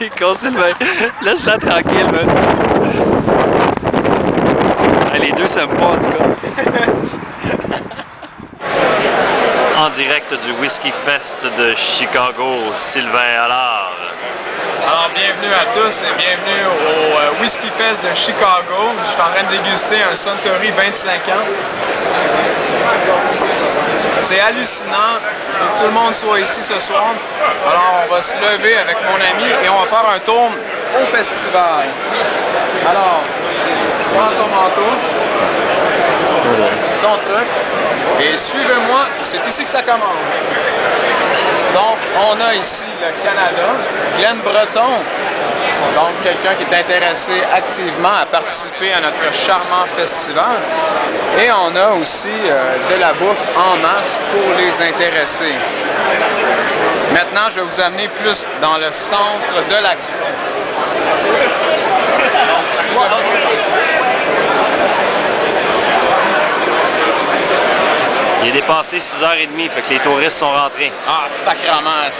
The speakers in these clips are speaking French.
T'es con, Sylvain. Laisse-la tranquille, man. Ah, les deux s'aiment pas, en tout cas. En direct du Whiskey Fest de Chicago, Sylvain Allard. Alors, bienvenue à tous et bienvenue au Whiskey Fest de Chicago. Je suis en train de déguster un Suntory 25 ans. C'est hallucinant. Je veux que tout le monde soit ici ce soir. Alors, on va se lever avec mon ami et on va faire un tour au festival. Alors, je prends son manteau, son truc, et suivez-moi, c'est ici que ça commence. Donc, on a ici le Canada, Glenn Breton, donc quelqu'un qui est intéressé activement à participer à notre charmant festival. Et on a aussi de la bouffe en masse pour les intéressés. Maintenant, je vais vous amener plus dans le centre de l'action. Donc, suivez-moi. Il est dépassé 6h30, fait que les touristes sont rentrés. Ah, sacrement!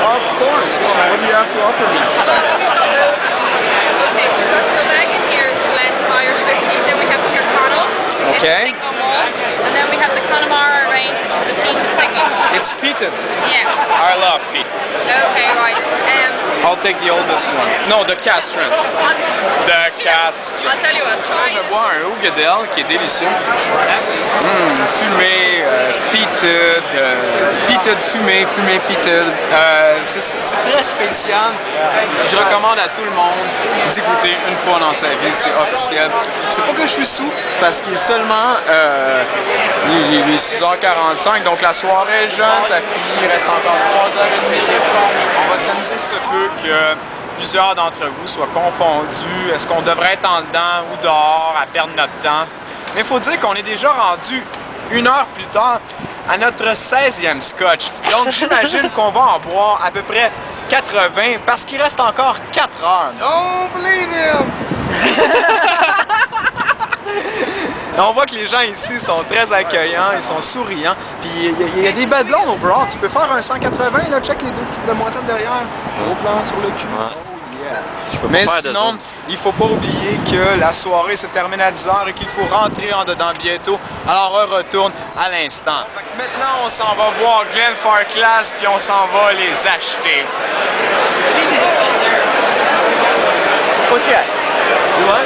Of course! What do you have to offer me? Okay, so back in here is a blend of Irish whiskey, then we have Tyrconnell, Okay. it's a single malt, and then we have the Connemara range, which is a peated single malt. It's peated. Yeah. I love peat. Okay, right. I'll take the oldest one. No, the cask strength. The cask strength. I'll tell you what, try Je it. bois un Hougedel qui est délicieux. Fumé, peated, peated fumé, fumé peated. C'est très spécial. Je recommande à tout le monde d'y goûter une fois dans sa vie, c'est officiel. C'est pas que je suis sous, parce qu'il est seulement il est 6h45, donc la soirée est jeune, ça finit, il reste encore 3h30. On va s'amuser ce peu que plusieurs d'entre vous soient confondus. Est-ce qu'on devrait être en dedans ou dehors à perdre notre temps? Mais il faut dire qu'on est déjà rendu une heure plus tard à notre 16e scotch. Donc j'imagine qu'on va en boire à peu près 80 parce qu'il reste encore 4 heures. Don't believe him! On voit que les gens ici sont très accueillants, ils sont souriants. Puis il y a des belles blondes overall. Tu peux faire un 180, là, check les deux petites demoiselles derrière. Gros plan sur le cul. Ouais. Oh yeah. pas Mais faire de sinon, zoom. il faut pas oublier que la soirée se termine à 10h et qu'il faut rentrer en dedans bientôt. Alors on retourne à l'instant. Maintenant, on s'en va voir Glen Farclas puis on s'en va les acheter. What's that? You want?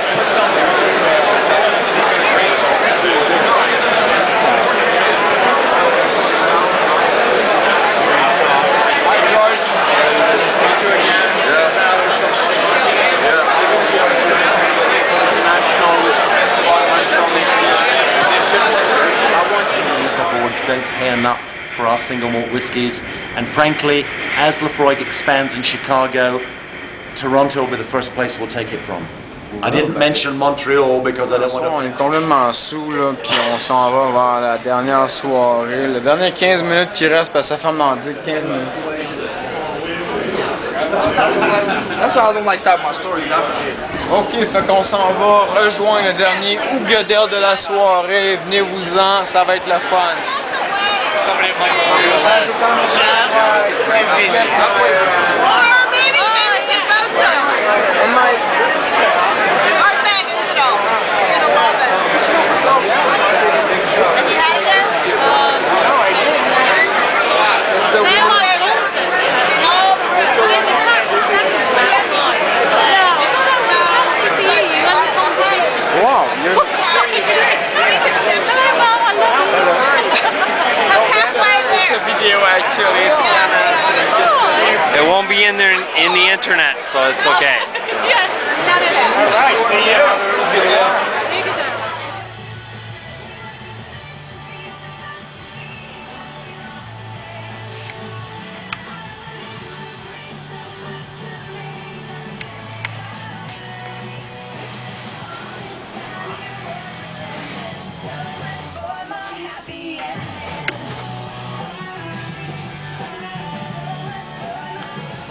Don't pay enough for our single malt whiskies, and frankly, as Lafroig expands in Chicago, Toronto will be the first place we'll take it from. I didn't mention Montreal because I don't want to... On est complètement sous, là, puis on s'en va vers la dernière soirée. Les dernières 15 minutes qui restent, parce que ça ferme dans 10-15 minutes. That's why I don't like stopping my stories. I forget. Ok, fait qu'on s'en va rejoindre le dernier Hougedel de la soirée. Venez-vous-en, ça va être le fun. Wow, it's a video actually. It won't be in there in the internet, so it's okay. Alright, see ya.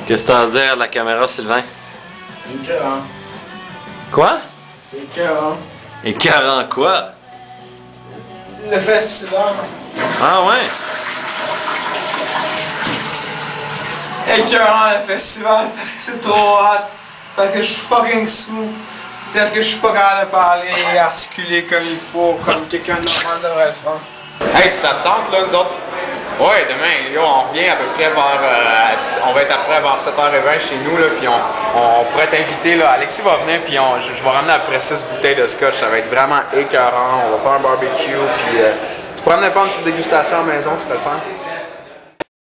Qu'est-ce que t'as à dire à la caméra, Sylvain? Écœurant. Quoi? C'est écœurant. Écœurant quoi? Le festival. Ah ouais? Écœurant le festival parce que c'est trop hot. Parce que je suis fucking sous. Parce que je suis pas capable de parler et articuler comme il faut, comme quelqu'un de normal devrait le faire. Hey, si ça te tente, là, nous autres, ouais, demain, les gars, on revient à peu près vers, on va être après vers 7h20 chez nous, là, puis on pourrait t'inviter, là, Alexis va venir, puis je vais ramener à peu près 6 bouteilles de scotch, ça va être vraiment écœurant, on va faire un barbecue, puis tu pourrais venir faire une petite dégustation à la maison si c'était le fun.